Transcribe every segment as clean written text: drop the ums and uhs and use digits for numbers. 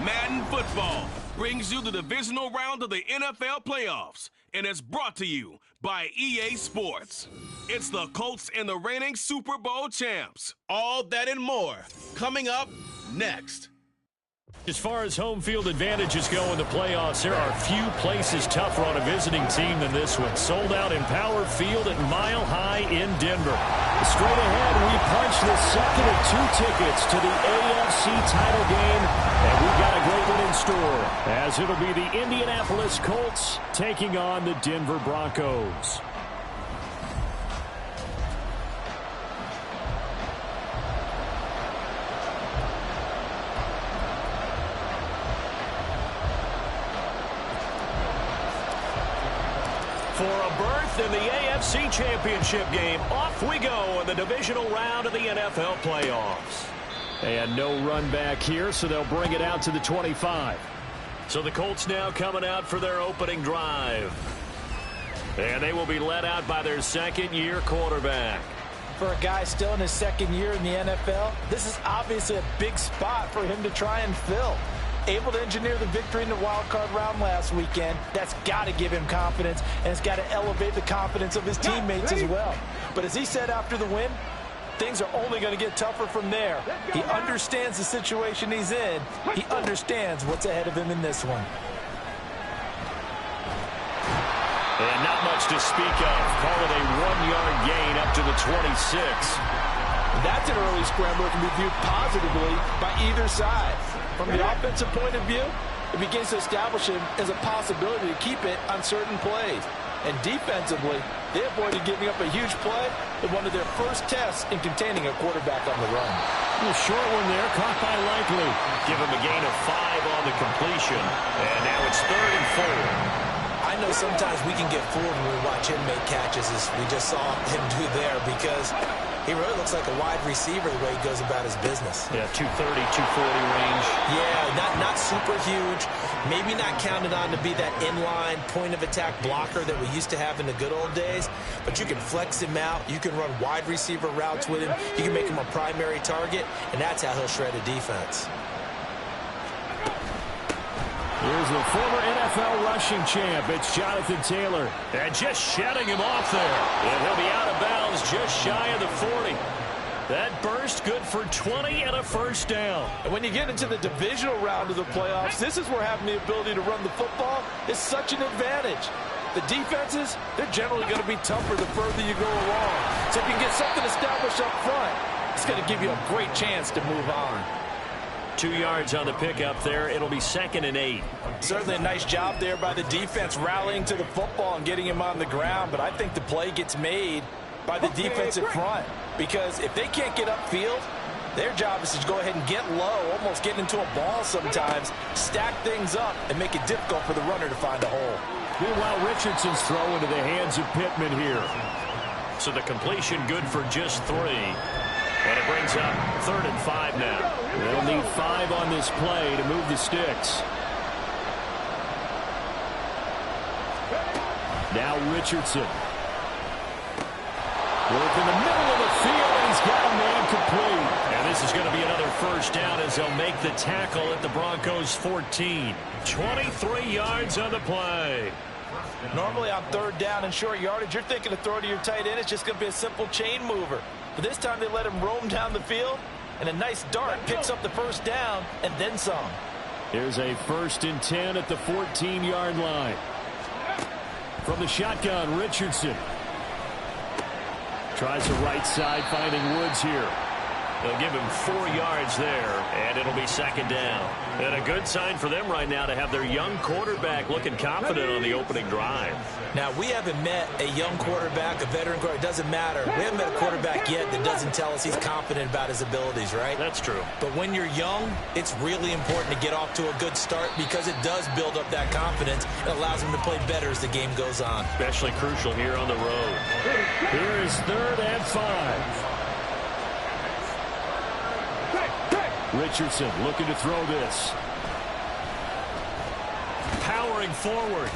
Madden Football brings you the divisional round of the NFL playoffs, and it's brought to you by EA Sports. It's the Colts and the reigning Super Bowl champs. All that and more coming up next. As far as home field advantages go in the playoffs, there are few places tougher on a visiting team than this one. Sold out in Power Field at Mile High in Denver. Straight ahead, we punch the second of 2 tickets to the AFC title game, and we've got a great one in store, as it'll be the Indianapolis Colts taking on the Denver Broncos. For a berth in the AFC Championship game, off we go in the divisional round of the NFL playoffs. And no run back here, so they'll bring it out to the 25. So the Colts now coming out for their opening drive. And they will be led out by their second-year quarterback. For a guy still in his second year in the NFL, this is obviously a big spot for him to try and fill. Able to engineer the victory in the wild card round last weekend. That's got to give him confidence, and it's got to elevate the confidence of his teammates as well. But as he said after the win, things are only going to get tougher from there. He understands the situation he's in. He understands what's ahead of him in this one. And not much to speak of. Call it a 1-yard gain up to the 26. That's an early scramble that can be viewed positively by either side. From the offensive point of view, it begins to establish him as a possibility to keep it on certain plays. And defensively, they avoided giving up a huge play in one of their first tests in containing a quarterback on the run. A short one there, caught by Likely. Give him a gain of 5 on the completion. And now it's 3rd and 4. I know sometimes we can get fooled when we watch him make catches, as we just saw him do there, because he really looks like a wide receiver the way he goes about his business. Yeah, 230, 240 range. Yeah, not super huge. Maybe not counted on to be that inline point-of-attack blocker that we used to have in the good old days. But you can flex him out. You can run wide receiver routes with him. You can make him a primary target, and that's how he'll shred a defense. Here's the former NFL rushing champ. It's Jonathan Taylor. And just shutting him off there. And he'll be out of bounds just shy of the 40. That burst good for 20 and a first down. And when you get into the divisional round of the playoffs, this is where having the ability to run the football is such an advantage. The defenses, they're generally going to be tougher the further you go along. So if you can get something established up front, it's going to give you a great chance to move on. 2 yards on the pickup there. It'll be 2nd and 8. Certainly a nice job there by the defense rallying to the football and getting him on the ground. But I think the play gets made by the defensive front. Because if they can't get upfield, their job is to go ahead and get low, almost get into a ball sometimes, stack things up, and make it difficult for the runner to find a hole. Meanwhile, Richardson's throw into the hands of Pittman here. So the completion good for just 3. And it brings up 3rd and 5 now. They'll need 5 on this play to move the sticks. Now Richardson. Work in the middle of the field, and he's got a man complete. And this is going to be another first down as they'll make the tackle at the Broncos' 14. 23 yards on the play. Normally on 3rd down and short yardage, you're thinking of throw to your tight end. It's just going to be a simple chain mover. But this time they let him roam down the field, and a nice dart picks up the first down and then some. Here's a 1st and 10 at the 14-yard line. From the shotgun, Richardson. Tries the right side, finding Woods here. They'll give him 4 yards there, and it'll be 2nd down. And a good sign for them right now to have their young quarterback looking confident on the opening drive. Now, we haven't met a young quarterback, a veteran quarterback. It doesn't matter. We haven't met a quarterback yet that doesn't tell us he's confident about his abilities, right? That's true. But when you're young, it's really important to get off to a good start because it does build up that confidence. It allows him to play better as the game goes on. Especially crucial here on the road. Here is 3rd and 5. Richardson looking to throw this. Powering forward.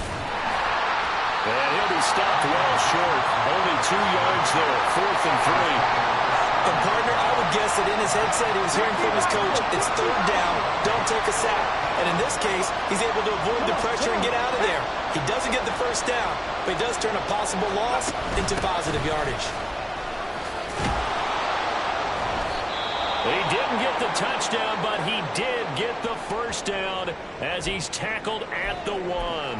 And he'll be stopped well short. Only 2 yards there. 4th and 3. And partner, I would guess that in his headset he was hearing from his coach, it's 3rd down, don't take a sack. in this case, he's able to avoid the pressure and get out of there. He doesn't get the first down, but he does turn a possible loss into positive yardage. He didn't get the touchdown, but he did get the first down as he's tackled at the 1.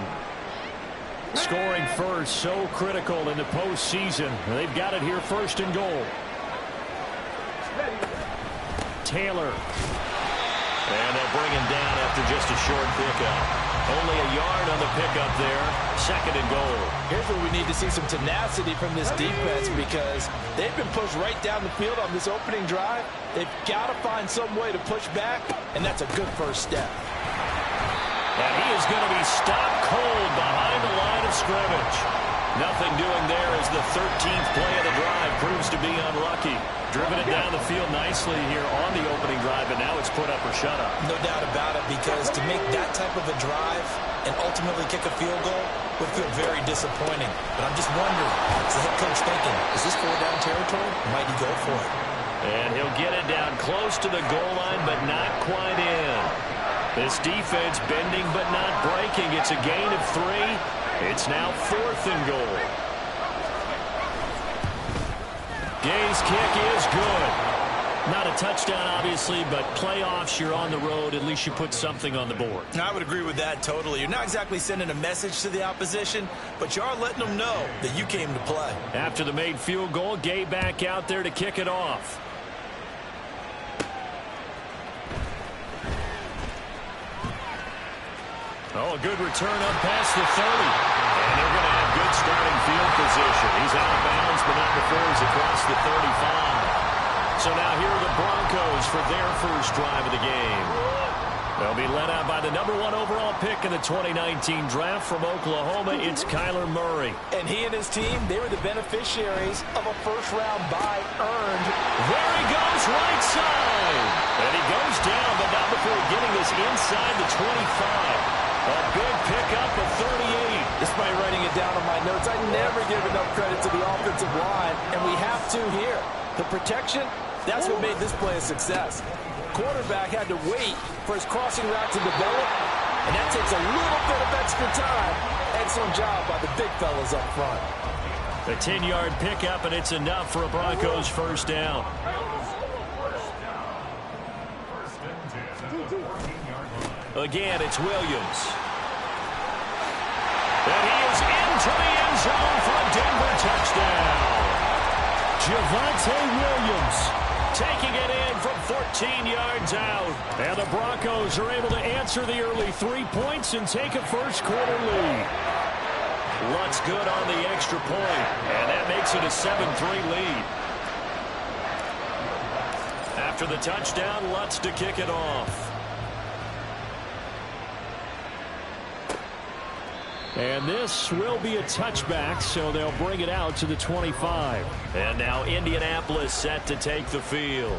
Scoring first, so critical in the postseason. They've got it here, first and goal. Taylor. And they'll bring him down after just a short pickup. Only a yard on the pickup there. Second and goal. Here's where we need to see some tenacity from this defense, because they've been pushed right down the field on this opening drive. They've got to find some way to push back, and that's a good first step. And he is going to be stopped cold behind the line of scrimmage. Nothing doing there as the 13th play of the drive proves to be unlucky. Driven it down the field nicely here on the opening drive, and now it's put up or shut up. No doubt about it, because to make that type of a drive and ultimately kick a field goal would feel very disappointing. But I'm just wondering, is the head coach thinking, is this 4-down territory? Might he go for it? And he'll get it down close to the goal line, but not quite in. This defense bending but not breaking. It's a gain of 3. It's now 4th and goal. Gay's kick is good. Not a touchdown, obviously, but playoffs, you're on the road. At least you put something on the board. I would agree with that totally. You're not exactly sending a message to the opposition, but you are letting them know that you came to play. After the made field goal, Gay back out there to kick it off. Oh, a good return up past the 30. And they're going to have good starting field position. He's out of bounds, but not before he's across the 35. So now here are the Broncos for their first drive of the game. They'll be led out by the #1 overall pick in the 2019 draft from Oklahoma. It's Kyler Murray. And he and his team, they were the beneficiaries of a first-round bye earned. There he goes, right side. And he goes down, but not before getting this inside the 25. A big pickup of 38. Despite writing it down on my notes, I never give enough credit to the offensive line, and we have to here. The protection, that's what made this play a success. Quarterback had to wait for his crossing route to develop, and that takes a little bit of extra time. Excellent job by the big fellas up front. A 10-yard pickup, and it's enough for a Broncos first down. Again, it's Williams. And he is into the end zone for a Denver touchdown. Javonte Williams taking it in from 14 yards out. And the Broncos are able to answer the early 3 points and take a first-quarter lead. Lutz good on the extra point, and that makes it a 7-3 lead. After the touchdown, Lutz to kick it off. And this will be a touchback, so they'll bring it out to the 25. And now Indianapolis set to take the field.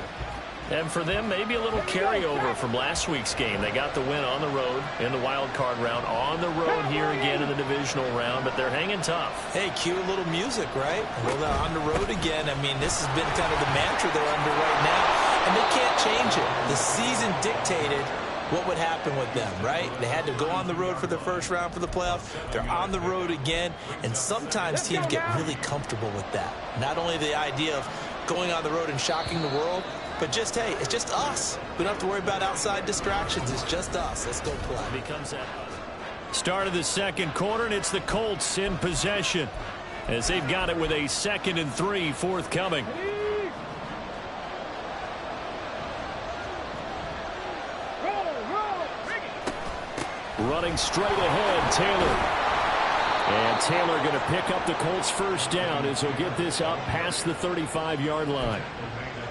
And for them, maybe a little carryover from last week's game. They got the win on the road in the wild card round, on the road here again in the divisional round, but they're hanging tough. Hey, cue a little music, right? Well, they're on the road again. I mean, this has been kind of the mantra they're under right now, and they can't change it. The season dictated what would happen with them, right? They had to go on the road for the first round for the playoffs. They're on the road again, and sometimes teams get really comfortable with that. Not only the idea of going on the road and shocking the world, but just, hey, it's just us. We don't have to worry about outside distractions. It's just us. Let's go play. Becomes that start of the second quarter, and it's the Colts in possession as they've got it with a 2nd and 3 forthcoming. Running straight ahead, Taylor. And Taylor going to pick up the Colts first down as he'll get this up past the 35-yard line.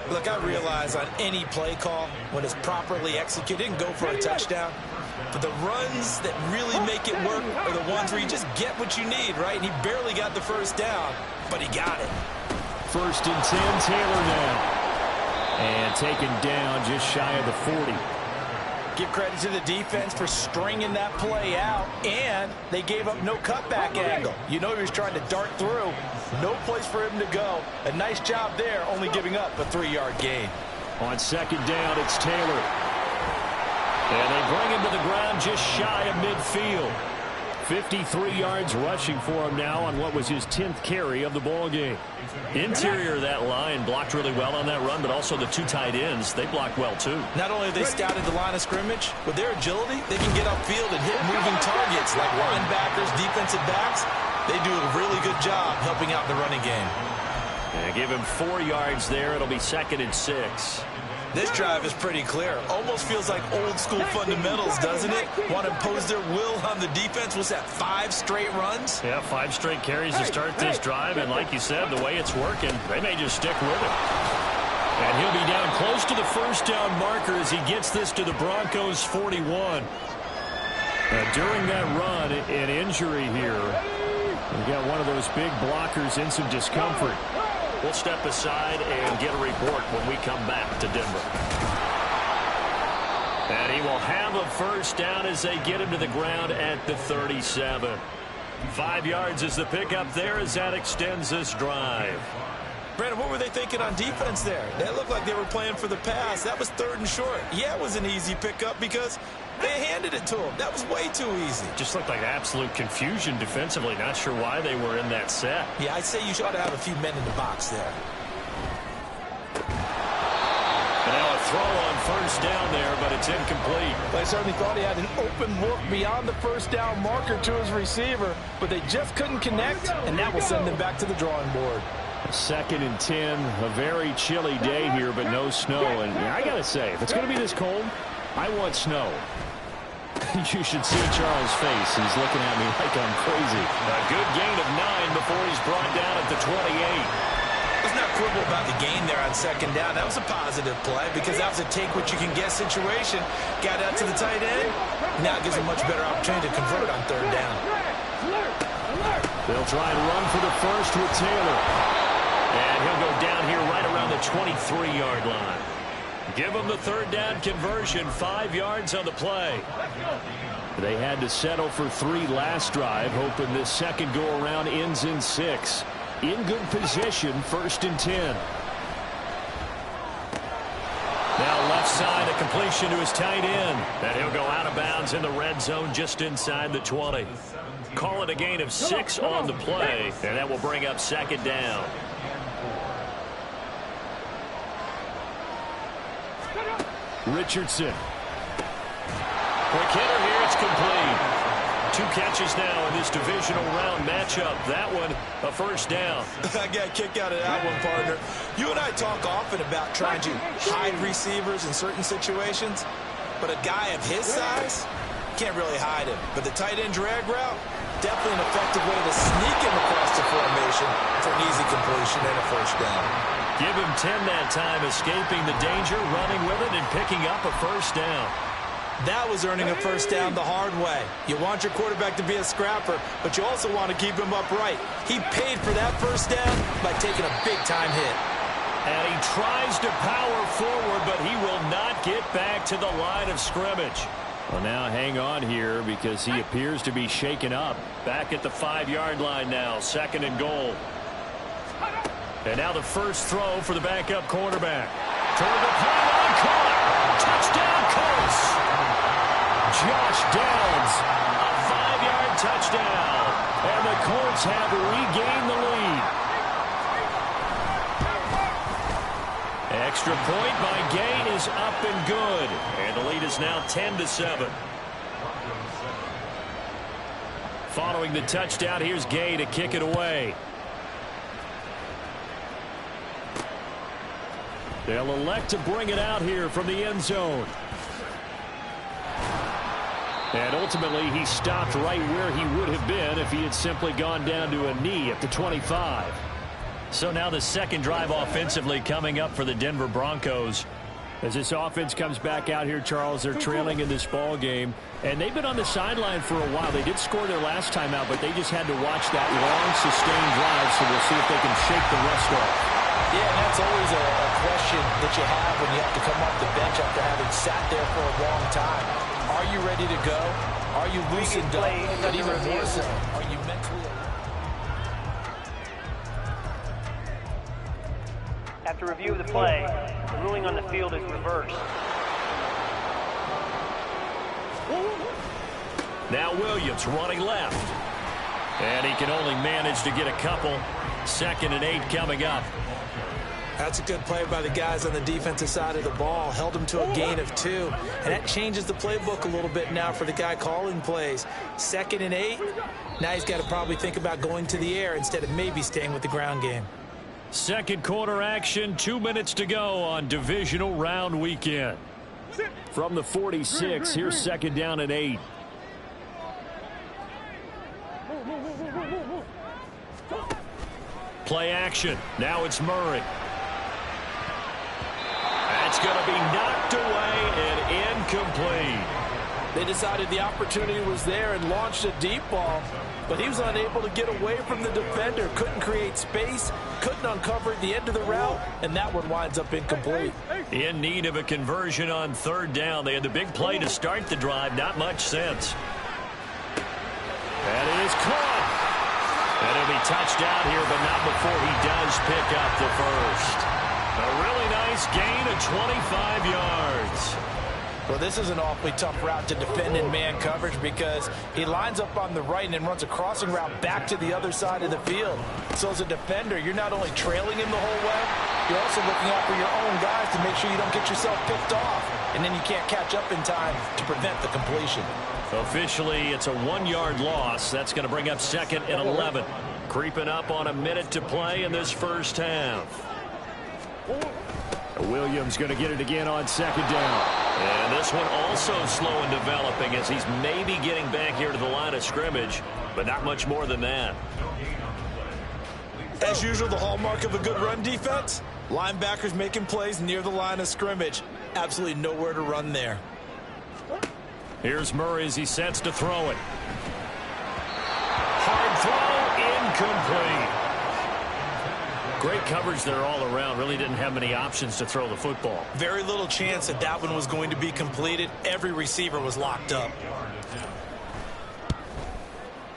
Look, I realize on any play call, when it's properly executed, and go for a touchdown. But the runs that really make it work are the ones where you just get what you need, right? And he barely got the first down, but he got it. 1st and 10, Taylor now. And taken down just shy of the 40. Give credit to the defense for stringing that play out, and they gave up no cutback angle. You know he was trying to dart through. No place for him to go. A nice job there, only giving up a 3-yard gain. On 2nd down, it's Taylor. And they bring him to the ground just shy of midfield. 53 yards rushing for him now on what was his 10th carry of the ball game. Interior of that line blocked really well on that run, but also the two tight ends, they blocked well too. Not only have they scouted the line of scrimmage, with their agility, they can get upfield and hit moving targets like linebackers, defensive backs. They do a really good job helping out the running game. And give him 4 yards there. It'll be 2nd and 6. This drive is pretty clear. Almost feels like old school fundamentals, doesn't it? Want to impose their will on the defense. Was that 5 straight runs? Yeah, 5 straight carries to start this drive. And like you said, the way it's working, they may just stick with it. And he'll be down close to the first down marker as he gets this to the Broncos 41. During that run, an injury here. We got one of those big blockers in some discomfort. We'll step aside and get a report when we come back to Denver. And he will have a first down as they get him to the ground at the 37. 5 yards is the pickup there as that extends this drive. Brandon, what were they thinking on defense there? They looked like they were playing for the pass. That was 3rd and short. Yeah, it was an easy pickup because they handed it to him. That was way too easy. Just looked like absolute confusion defensively. Not sure why they were in that set. Yeah, I'd say you ought to have a few men in the box there. And now a throw on first down there, but it's incomplete. Well, I certainly thought he had an open look beyond the first down marker to his receiver, but they just couldn't connect, and that will send them back to the drawing board. 2nd and 10, a very chilly day here, but no snow. And I got to say, if it's going to be this cold, I want snow. You should see Charles' face. He's looking at me like I'm crazy. A good gain of 9 before he's brought down at the 28. Let's not quibble about the gain there on 2nd down. That was a positive play because that was a take-what-you-can-get situation. Got out to the tight end. Now it gives a much better opportunity to convert on 3rd down. They'll try and run for the first with Taylor. And he'll go down here right around the 23-yard line. Give him the 3rd down conversion, 5 yards on the play. They had to settle for 3 last drive, hoping this second go-around ends in 6. In good position, 1st and 10. Now left side, a completion to his tight end. And he'll go out of bounds in the red zone just inside the 20. Call it a gain of 6 on the play, and that will bring up 2nd down. Richardson. Quick hitter here, it's complete. 2 catches now in this divisional round matchup. That one, a first down. I got a kick out of that one, partner. You and I talk often about trying to hide receivers in certain situations, but a guy of his size can't really hide him. But the tight end drag route, definitely an effective way to sneak him across the formation for an easy completion and a first down. Give him 10 that time, escaping the danger, running with it, and picking up a first down. That was earning a first down the hard way. You want your quarterback to be a scrapper, but you also want to keep him upright. He paid for that first down by taking a big-time hit. And he tries to power forward, but he will not get back to the line of scrimmage. Well, now hang on here because he appears to be shaken up. Back at the 5-yard line now, 2nd and goal. And now the first throw for the backup quarterback. Toward the pylon, caught. Touchdown, Colts. Josh Downs, a 5-yard touchdown. And the Colts have regained the lead. Extra point by Gay is up and good. And the lead is now 10-7. Following the touchdown, here's Gay to kick it away. They'll elect to bring it out here from the end zone. And ultimately, he stopped right where he would have been if he had simply gone down to a knee at the 25. So now the second drive offensively coming up for the Denver Broncos. As this offense comes back out here, Charles, they're trailing in this ball game. And they've been on the sideline for a while. They did score their last time out, but they just had to watch that long, sustained drive, so we'll see if they can shake the rust off. Yeah, and that's always a question that you have when you have to come off the bench after having sat there for a long time. Are you ready to go? Are you loosened up? But even more so, are you mentally alert? After review of the play, the ruling on the field is reversed. Now Williams running left. And he can only manage to get a couple. 2nd and 8 coming up. That's a good play by the guys on the defensive side of the ball. Held him to a gain of 2. And that changes the playbook a little bit now for the guy calling plays. 2nd and 8. Now he's got to probably think about going to the air instead of maybe staying with the ground game. Second quarter action, 2 minutes to go on divisional round weekend. From the 46, here's 2nd down and 8. Play action. Now it's Murray. That's going to be knocked away and incomplete. They decided the opportunity was there and launched a deep ball, but he was unable to get away from the defender. Couldn't create space, couldn't uncover the end of the route, and that one winds up incomplete. In need of a conversion on 3rd down. They had the big play to start the drive. Not much sense. That is caught. And he'll be touched out here, but not before he does pick up the first. A really nice gain of 25 yards. Well, this is an awfully tough route to defend in man coverage because he lines up on the right and then runs a crossing route back to the other side of the field. So as a defender, you're not only trailing him the whole way, you're also looking out for your own guys to make sure you don't get yourself picked off. And then you can't catch up in time to prevent the completion. Officially, it's a 1-yard loss. That's going to bring up 2nd and 11. Creeping up on a minute to play in this first half. Williams going to get it again on 2nd down. And this one also slow in developing as he's maybe getting back here to the line of scrimmage, but not much more than that. As usual, the hallmark of a good run defense, linebackers making plays near the line of scrimmage. Absolutely nowhere to run there. Here's Murray as he sets to throw it. Hard throw, incomplete. Great coverage there all around. Really didn't have many options to throw the football. Very little chance that that one was going to be completed. Every receiver was locked up.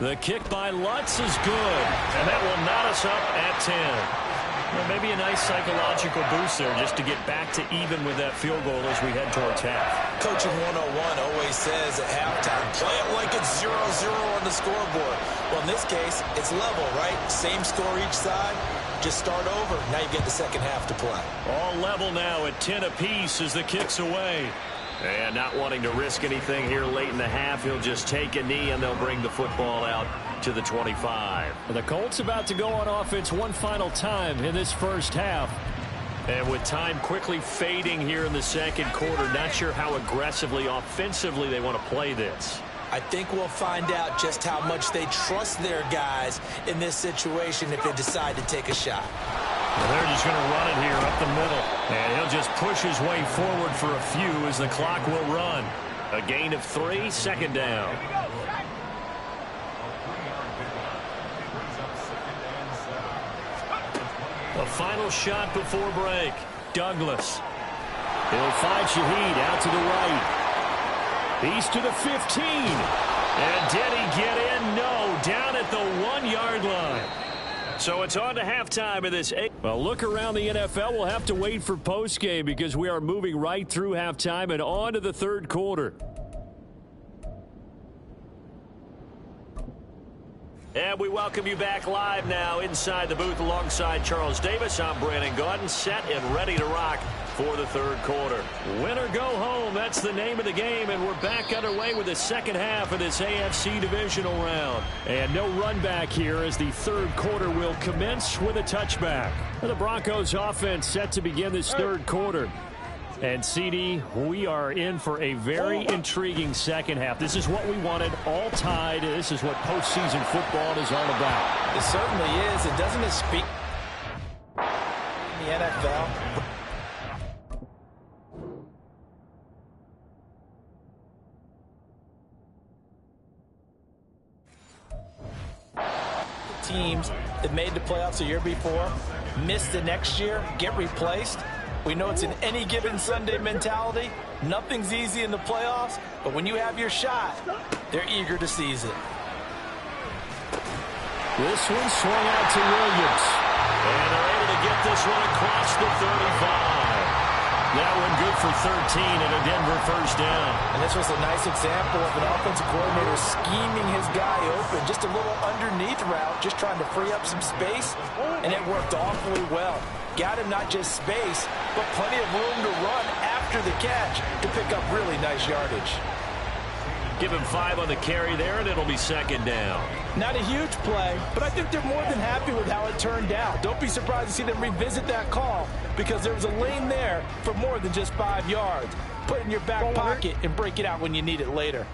The kick by Lutz is good, and that will knot us up at 10. Well, maybe a nice psychological boost there just to get back to even with that field goal as we head towards half. Coaching 101 always says at halftime, play it like it's 0-0 on the scoreboard. Well, in this case, it's level, right? Same score each side. Just start over. Now you get the second half to play. All level now at 10 apiece as the kick's away. And not wanting to risk anything here late in the half, he'll just take a knee and they'll bring the football out to the 25. The Colts about to go on offense one final time in this first half. And with time quickly fading here in the second quarter, not sure how aggressively, offensively they want to play this. I think we'll find out just how much they trust their guys in this situation if they decide to take a shot. Well, they're just going to run it here up the middle. And he'll just push his way forward for a few as the clock will run. A gain of 3, 2nd down. A final shot before break. Douglas. He'll find Shaheed out to the right. He's to the 15. And did he get in? No. Down at the 1-yard line. So it's on to halftime of this. Well, look around the NFL. We'll have to wait for postgame because we are moving right through halftime and on to the third quarter. And we welcome you back live now inside the booth alongside Charles Davis. I'm Brandon Gaudin, set and ready to rock for the third quarter. Win or go home, that's the name of the game, and we're back underway with the second half of this AFC divisional round. And no run back here as the third quarter will commence with a touchback. The Broncos offense set to begin this third quarter. And, CD, we are in for a very intriguing second half. This is what we wanted, all tied. This is what postseason football is all about. It certainly is. And doesn't it speak in the NFL? Teams that made the playoffs the year before, missed the next year, get replaced. We know it's an any given Sunday mentality. Nothing's easy in the playoffs, but when you have your shot, they're eager to seize it. This one swung out to Williams. And they're able to get this one across the 35. That one good for 13 and a Denver first down. And this was a nice example of an offensive coordinator scheming his guy open. Just a little underneath route, just trying to free up some space, and it worked awfully well. Got him not just space, but plenty of room to run after the catch to pick up really nice yardage. Give him 5 on the carry there, and it'll be second down. Not a huge play, but I think they're more than happy with how it turned out. Don't be surprised to see them revisit that call because there was a lane there for more than just 5 yards. Put it in your back pocket and break it out when you need it later.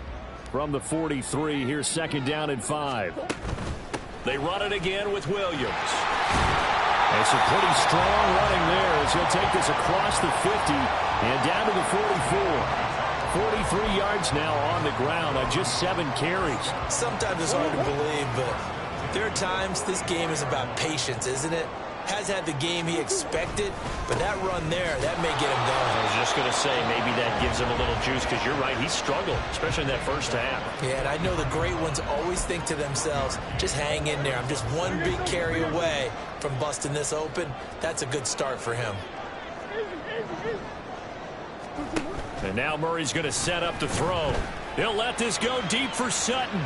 From the 43, here's second down and 5. They run it again with Williams. It's a pretty strong running there as he'll take this across the 50 and down to the 44. 43 yards now on the ground on just 7 carries. Sometimes it's hard to believe, but there are times this game is about patience, isn't it? Has had the game he expected, but that run there, that may get him going. I was just going to say, maybe that gives him a little juice because you're right, he struggled, especially in that first half. Yeah, and I know the great ones always think to themselves, just hang in there. I'm just one big carry away from busting this open. That's a good start for him. And now Murray's going to set up to throw. He'll let this go deep for Sutton.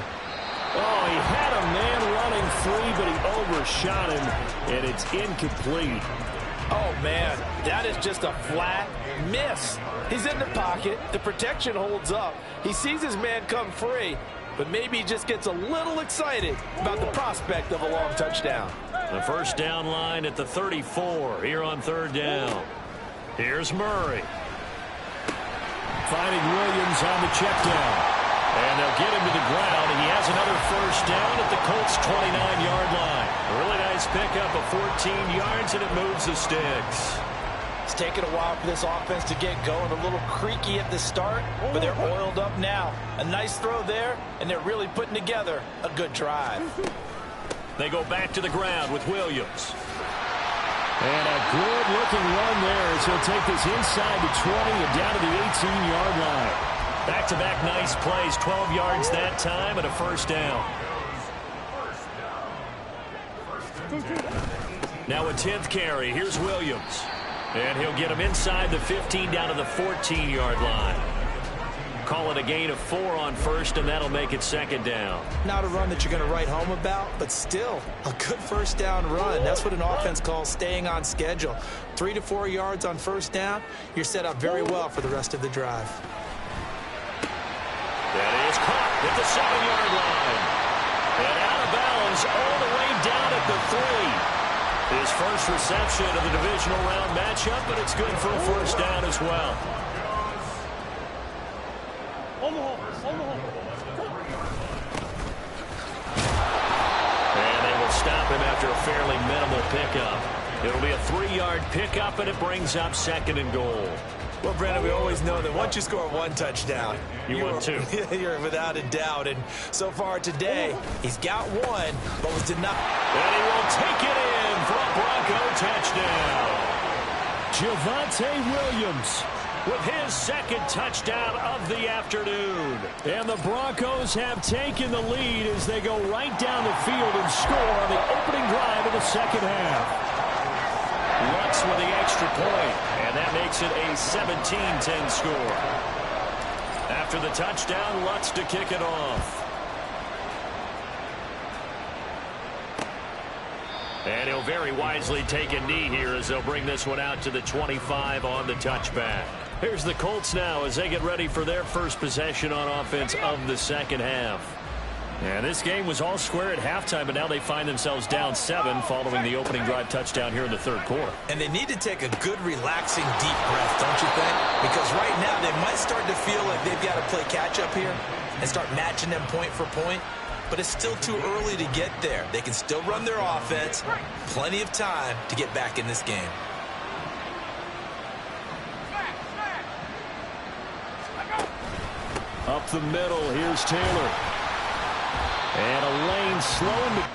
Oh, he had a man running free, but he overshot him, and it's incomplete. Oh, man, that is just a flat miss. He's in the pocket. The protection holds up. He sees his man come free, but maybe he just gets a little excited about the prospect of a long touchdown. The first down line at the 34 here on third down. Here's Murray. Finding Williams on the check down. And they'll get him to the ground. He has another first down at the Colts' 29-yard line. A really nice pickup of 14 yards, and it moves the sticks. It's taken a while for this offense to get going. A little creaky at the start, but they're oiled up now. A nice throw there, and they're really putting together a good drive. They go back to the ground with Williams. And a good-looking run there as he'll take this inside the 20 and down to the 18-yard line. Back-to-back nice plays, 12 yards that time and a first down. Now a 10th carry. Here's Williams. And he'll get him inside the 15 down to the 14-yard line. Call it a gain of 4 on first, and that'll make it second down. Not a run that you're going to write home about, but still a good first down run. That's what an offense calls staying on schedule. 3 to 4 yards on first down. You're set up very well for the rest of the drive. That is caught at the 7-yard line. And out of bounds all the way down at the 3. His first reception of the divisional round matchup, but it's good for a first down as well. And they will stop him after a fairly minimal pickup. It'll be a 3-yard pickup, and it brings up second and goal. Well, Brandon, we always know that once you score 1 touchdown, you win 2. You're without a doubt. And so far today, he's got 1, but was denied. And he will take it in for a Bronco touchdown. Javonte Williams with his second touchdown of the afternoon. And the Broncos have taken the lead as they go right down the field and score on the opening drive of the second half. Lutz with the extra point, and that makes it a 17-10 score. After the touchdown, Lutz to kick it off. And he'll very wisely take a knee here as they'll bring this one out to the 25 on the touchback. Here's the Colts now as they get ready for their first possession on offense of the second half. And this game was all square at halftime, but now they find themselves down 7 following the opening drive touchdown here in the third quarter. And they need to take a good, relaxing, deep breath, don't you think? Because right now they might start to feel like they've got to play catch-up here and start matching them point for point. But it's still too early to get there. They can still run their offense. Plenty of time to get back in this game. Up the middle, here's Taylor. And a lane slowing the...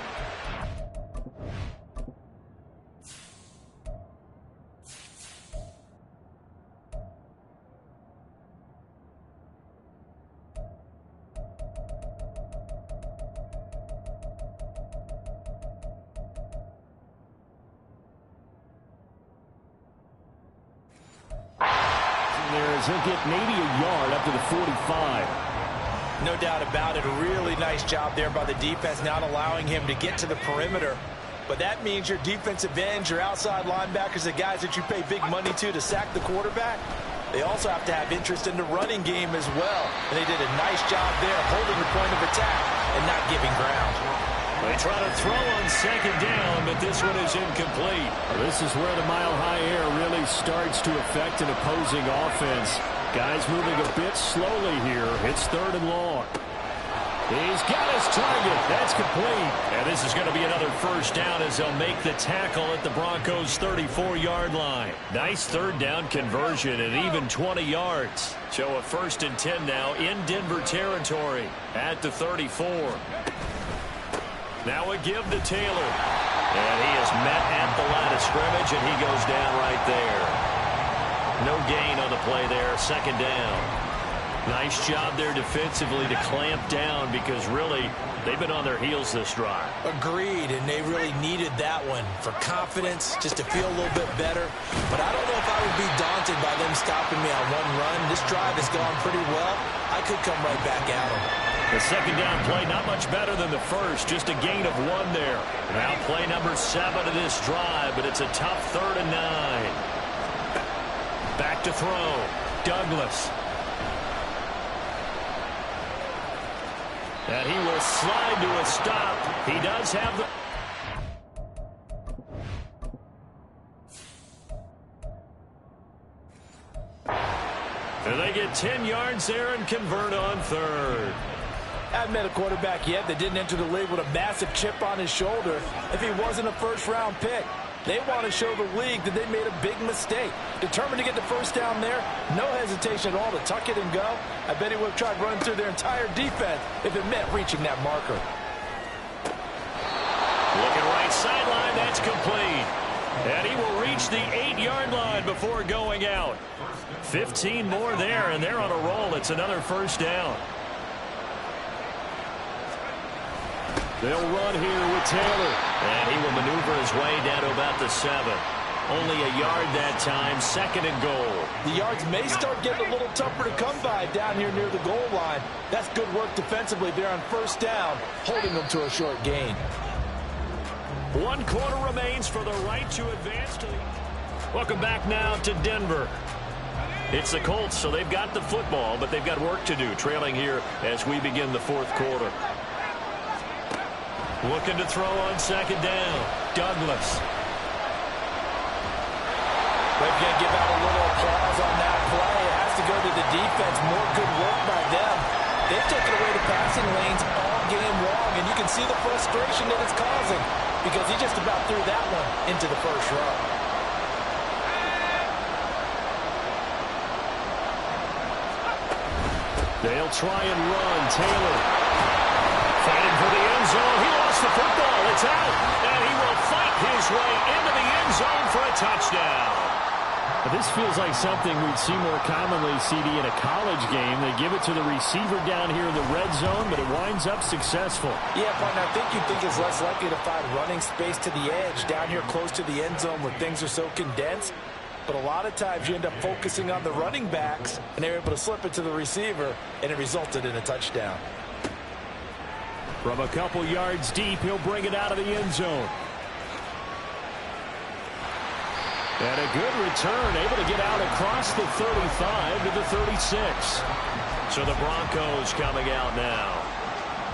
as he'll get maybe a yard up to the 45. No doubt about it. A really nice job there by the defense, not allowing him to get to the perimeter. But that means your defensive ends, your outside linebackers, the guys that you pay big money to sack the quarterback, they also have to have interest in the running game as well. And they did a nice job there holding the point of attack and not giving ground. They try to throw on second down, but this one is incomplete. This is where the mile-high air really starts to affect an opposing offense. Guys moving a bit slowly here. It's 3rd and long. He's got his target. That's complete. And this is going to be another first down as they'll make the tackle at the Broncos' 34-yard line. Nice 3rd down conversion and even 20 yards. So a 1st and 10 now in Denver territory at the 34. Now a give to Taylor. And he is met at the line of scrimmage, and he goes down right there. No gain on the play there. 2nd down. Nice job there defensively to clamp down because really they've been on their heels this drive. Agreed, and they really needed that one for confidence, just to feel a little bit better. But I don't know if I would be daunted by them stopping me on one run. This drive has gone pretty well. I could come right back at them. The 2nd down play not much better than the first, just a gain of 1 there. Now play number 7 of this drive, but it's a tough 3rd and 9. Back to throw. Douglas. And he will slide to a stop. He does have the... And they get 10 yards there and convert on 3rd. Haven't met a quarterback yet that didn't enter the league with a massive chip on his shoulder if he wasn't a first-round pick. They want to show the league that they made a big mistake. Determined to get the first down there, no hesitation at all to tuck it and go. I bet he would have tried running through their entire defense if it meant reaching that marker. Looking right sideline, that's complete. And he will reach the 8-yard line before going out. 15 more there, and they're on a roll. It's another first down. They'll run here with Taylor. And he will maneuver his way down to about the 7. Only a yard that time, 2nd and goal. The yards may start getting a little tougher to come by down here near the goal line. That's good work defensively there on 1st down, holding them to a short gain. 1 quarter remains for the right to advance to the... Welcome back now to Denver. It's the Colts, so they've got the football, but they've got work to do, trailing here as we begin the 4th quarter. Looking to throw on 2nd down. Douglas. They're going to give out a little applause on that play. It has to go to the defense. More good work by them. They've taken away the passing lanes all game long, and you can see the frustration that it's causing because he just about threw that one into the first row. They'll try and run. Taylor fighting for the end zone. He lost the football. It's out. And he will fight his way into the end zone for a touchdown. But this feels like something we'd see more commonly, CD, in a college game. They give it to the receiver down here in the red zone, but it winds up successful. Yeah, but I think you'd think it's less likely to find running space to the edge down here close to the end zone where things are so condensed. But a lot of times you end up focusing on the running backs, and they're able to slip it to the receiver, and it resulted in a touchdown. From a couple yards deep, he'll bring it out of the end zone. And a good return, able to get out across the 35 to the 36. So the Broncos coming out now.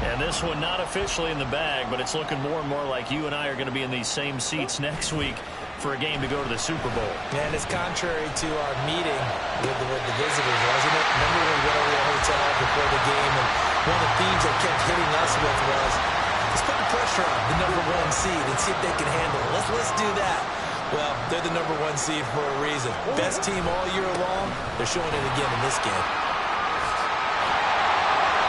And this one not officially in the bag, but it's looking more and more like you and I are going to be in these same seats next week for a game to go to the Super Bowl. And it's contrary to our meeting with the visitors, wasn't it? Remember when we went over to the hotel before the game, and one of the themes they kept hitting us with was, let's put the pressure on the #1 seed and see if they can handle it. Let's do that. Well, they're the #1 seed for a reason. Best team all year long. They're showing it again in this game.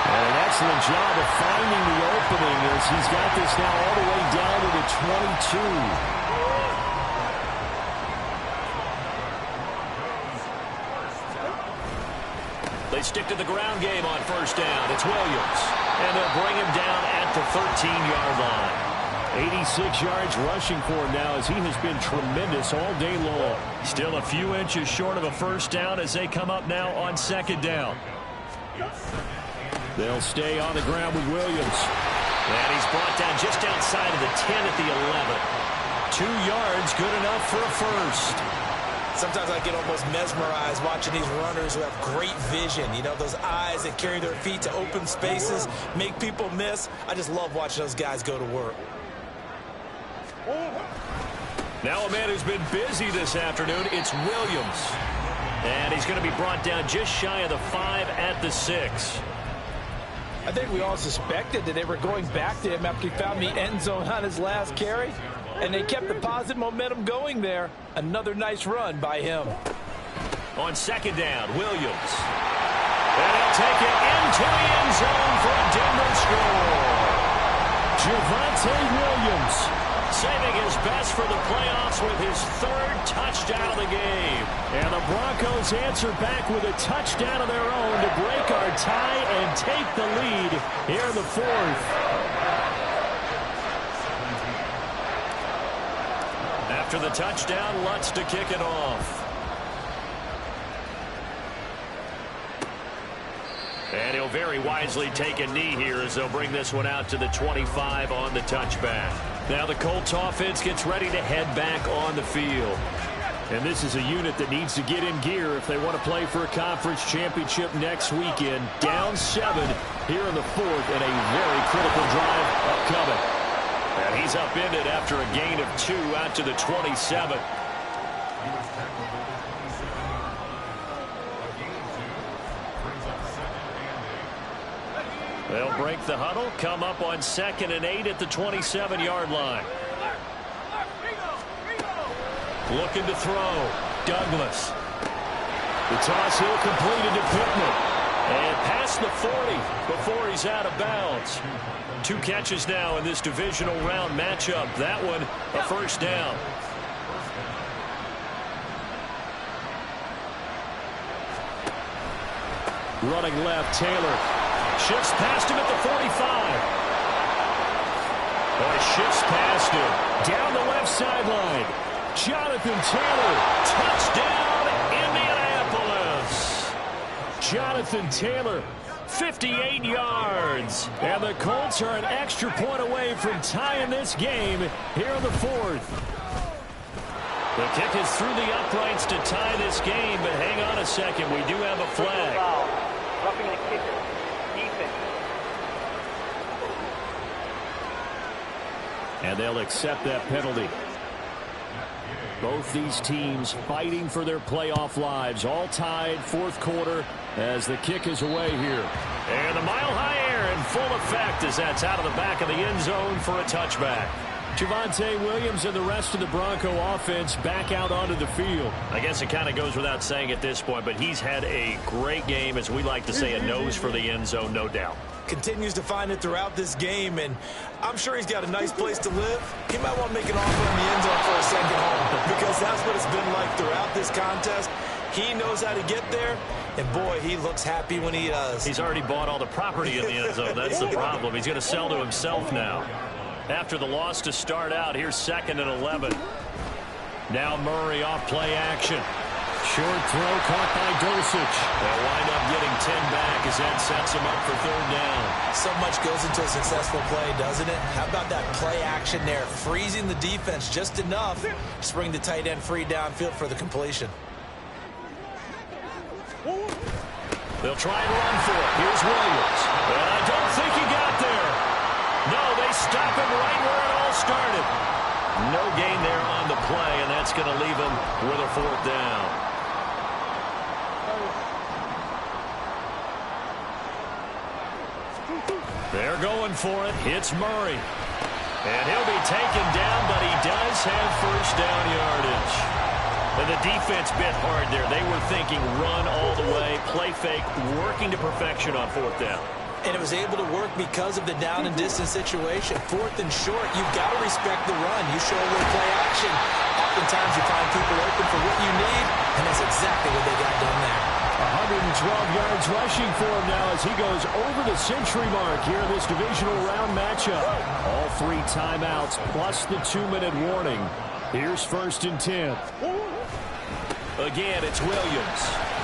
And an excellent job of finding the opening as he's got this now all the way down to the 22. They stick to the ground game on 1st down. It's Williams. And they'll bring him down at the 13-yard line. 86 yards rushing for him now as he has been tremendous all day long. Still a few inches short of a first down as they come up now on second down. They'll stay on the ground with Williams. And he's brought down just outside of the 10 at the 11. 2 yards, good enough for a first. Sometimes I get almost mesmerized watching these runners who have great vision. You know, those eyes that carry their feet to open spaces, make people miss. I just love watching those guys go to work. Now a man who's been busy this afternoon, it's Williams. And he's going to be brought down just shy of the 5 at the 6. I think we all suspected that they were going back to him after he found the end zone on his last carry. And they kept the positive momentum going there. Another nice run by him. On second down, Williams. And he'll take it into the end zone for a Denver score. Javonte Williams saving his best for the playoffs with his 3rd touchdown of the game. And the Broncos answer back with a touchdown of their own to break our tie and take the lead here in the 4th. After the touchdown, Lutz to kick it off. And he'll very wisely take a knee here as they'll bring this one out to the 25 on the touchback. Now the Colts offense gets ready to head back on the field. And this is a unit that needs to get in gear if they want to play for a conference championship next weekend. Down 7 here in the 4th and a very critical drive upcoming. And he's upended after a gain of 2 out to the 27. They'll break the huddle, come up on 2nd and 8 at the 27-yard line. Looking to throw. Douglas. The toss here completed to Pittman. And past the 40 before he's out of bounds. 2 catches now in this divisional round matchup. That one, a first down. Running left, Taylor. Shifts past him at the 45. Or shifts past him. Down the left sideline. Jonathan Taylor. Touchdown, Indianapolis. Jonathan Taylor. 58 yards. And the Colts are an extra point away from tying this game here in the 4th. The kick is through the uprights to tie this game, but hang on a second. We do have a flag. Roughing the kicker. Defense. And they'll accept that penalty. Both these teams fighting for their playoff lives. All tied, 4th quarter, as the kick is away here. And the mile-high air in full effect as that's out of the back of the end zone for a touchback. Javonte Williams and the rest of the Bronco offense back out onto the field. I guess it kind of goes without saying at this point, but he's had a great game, as we like to say, a nose for the end zone, no doubt. Continues to find it throughout this game, and I'm sure he's got a nice place to live. He might want to make an offer in the end zone for a second home, because that's what it's been like throughout this contest. He knows how to get there, and boy, he looks happy when he does. He's already bought all the property in the end zone. That's the problem. He's going to sell to himself now. After the loss to start out, here's 2nd and 11. Now Murray off play action. Short throw caught by Dulcich. They'll wind up getting 10 back as that sets him up for 3rd down. So much goes into a successful play, doesn't it? How about that play action there? Freezing the defense just enough to bring the tight end free downfield for the completion. They'll try and run for it. Here's Williams. And I don't think he got there. No, they stop him right where it all started. No gain there on the play, and that's going to leave him with a 4th down. They're going for it. It's Murray. And he'll be taken down, but he does have first down yardage. And the defense bit hard there. They were thinking run all the way, play fake, working to perfection on 4th down. And it was able to work because of the down and distance situation. 4th and short, you've got to respect the run. You show a little play action. Oftentimes you find people open for what you need, and that's exactly what they got done there. 112 yards rushing for him now as he goes over the century mark here in this divisional round matchup. All 3 timeouts plus the 2-minute warning. Here's 1st and 10. Again, it's Williams.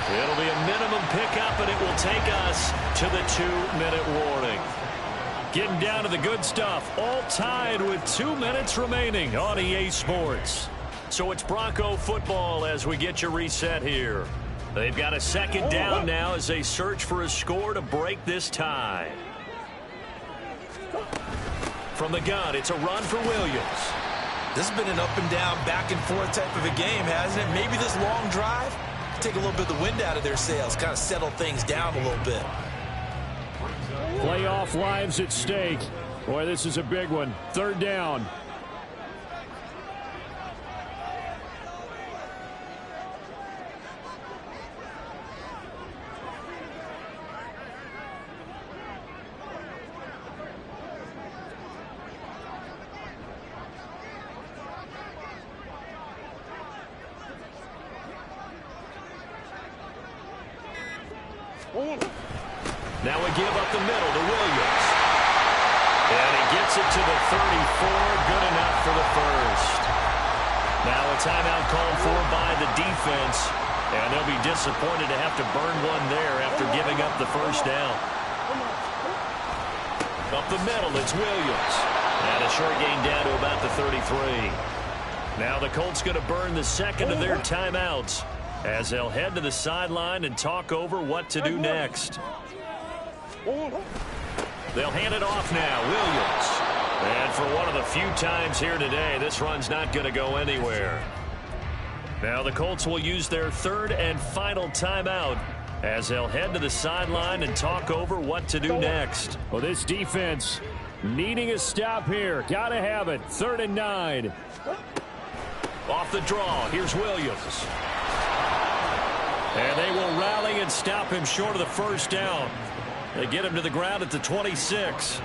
It'll be a minimum pickup, and it will take us to the 2-minute warning. Getting down to the good stuff. All tied with 2 minutes remaining on EA Sports. So it's Bronco football as we get you reset here. They've got a 2nd down now as they search for a score to break this tie. From the gun, it's a run for Williams. This has been an up and down, back and forth type of a game, hasn't it? Maybe this long drive take a little bit of the wind out of their sails, kind of settle things down a little bit. Playoff lives at stake. Boy, this is a big one. 3rd down. Now we give up the middle to Williams. And he gets it to the 34. Good enough for the 1st. Now a timeout called for by the defense. And they'll be disappointed to have to burn one there after giving up the 1st down. Up the middle, it's Williams. And a short gain down to about the 33. Now the Colts going to burn the 2nd of their timeouts as they'll head to the sideline and talk over what to do next. They'll hand it off now, Williams. And for one of the few times here today, this run's not going to go anywhere. Now the Colts will use their 3rd and final timeout as they'll head to the sideline and talk over what to do next. Well, this defense needing a stop here. Got to have it. 3rd and 9. Off the draw, here's Williams. And they will rally and stop him short of the 1st down. They get him to the ground at the 26.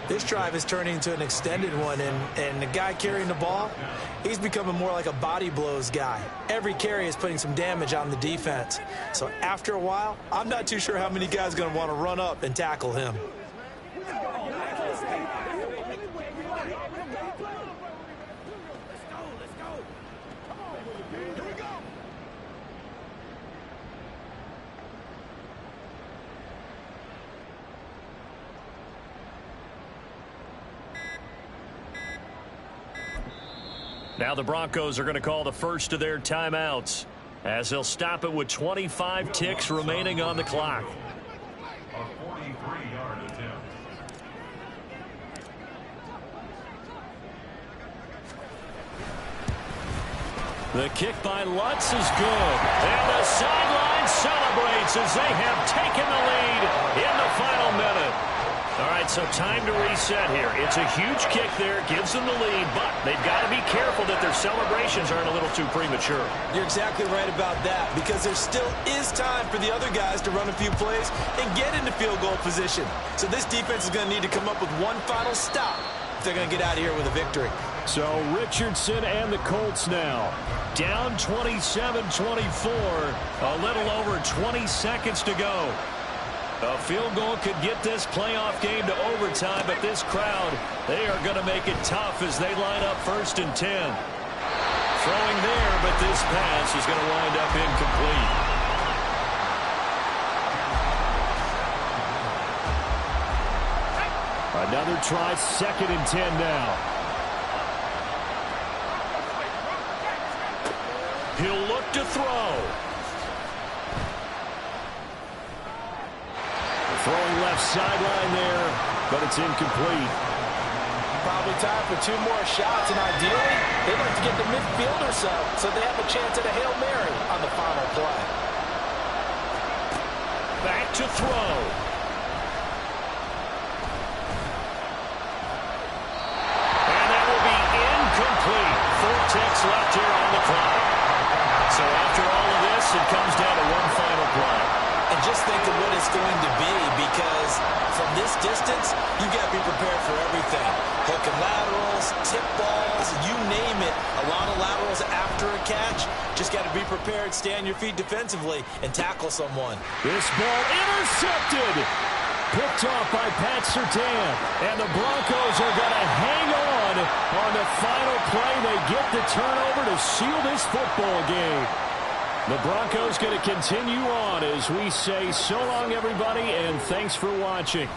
This drive is turning into an extended one, and the guy carrying the ball, he's becoming more like a body blows guy. Every carry is putting some damage on the defense. So after a while, I'm not too sure how many guys are going to want to run up and tackle him. Now the Broncos are going to call the 1st of their timeouts as they'll stop it with 25 ticks remaining on the clock. A 43-yard attempt. The kick by Lutz is good. And the sideline celebrates as they have taken the lead in the final minute. All right, so time to reset here. It's a huge kick there, gives them the lead, but they've got to be careful that their celebrations aren't a little too premature. You're exactly right about that, because there still is time for the other guys to run a few plays and get into field goal position. So this defense is going to need to come up with one final stop if they're going to get out of here with a victory. So Richardson and the Colts now down 27-24, a little over 20 seconds to go. A field goal could get this playoff game to overtime, but this crowd, they are going to make it tough as they line up 1st and 10. Throwing there, but this pass is going to wind up incomplete. Another try, 2nd and 10 now. He'll look to throw. Throwing left sideline there, but it's incomplete. Probably time for 2 more shots, and ideally, they'd like to get the midfield or so they have a chance at a Hail Mary on the final play. Back to throw. And that will be incomplete. 4 ticks left here on the clock. So after all of this, it comes down to one final play. And just think of what it's going to be, because from this distance, you've got to be prepared for everything. Hook and laterals, tip balls, you name it. A lot of laterals after a catch. Just got to be prepared, stay on your feet defensively, and tackle someone. This ball intercepted. Picked off by Pat Surtain. And the Broncos are going to hang on the final play. They get the turnover to seal this football game. The Broncos going to continue on as we say so long, everybody, and thanks for watching.